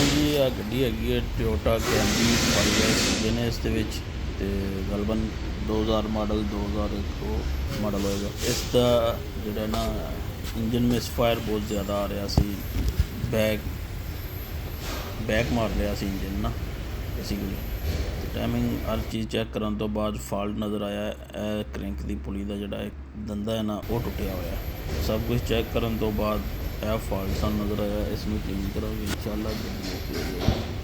ਜੀ ਆ ਗੱਡੀ ਹੈਗੀ ਹੈ ਟੋਯੋਟਾ ਕੈਂਬਰੀ 5S ਇੰਜਨ ਹੈ ਇਸ ਦੇ ਵਿੱਚ ਅਤੇ ਗਲਬਨ 2000 ਮਾਡਲ 2001 ਉਹ ਮਾਡਲ ਹੋਏਗਾ। ਇਸ ਦਾ ਜਿਹੜਾ ਨਾ ਇੰਜਨ ਮਿਸਫਾਇਰ ਬਹੁਤ ਜ਼ਿਆਦਾ ਆ ਰਿਹਾ ਸੀ, ਬੈਕ ਮਾਰ ਰਿਹਾ ਸੀ ਇੰਜਨ ਨਾ ਬੇਸਿਕਲੀ। ਟਾਈਮਿੰਗ ਹਰ ਚੀਜ਼ ਚੈੱਕ ਕਰਨ ਤੋਂ ਬਾਅਦ ਫਾਲਟ ਨਜ਼ਰ ਆਇਆ। ਇਹ ਕ੍ਰੈਂਕ ਦੀ ਪੁਲੀ ਦਾ ਜਿਹੜਾ ਇੱਕ ਦੰਦਾ ਹੈ ਨਾ ਉਹ ਟੁੱਟਿਆ ਹੋਇਆ। ਸਭ ਕੁਝ ਚੈੱਕ ਕਰਨ ਤੋਂ ਬਾਅਦ ਇਹ ਫਾਲਟ ਸਾਨੂੰ ਨਜ਼ਰ ਆਇਆ। ਇਸ ਨੂੰ ਚੇਂਜ ਕਰਾਂਗੇ ਇਨਸ਼ਾਅੱਲਾ ਗੱਡੀ ਓਕੇ ਹੋ ਜਾਏਗੀ।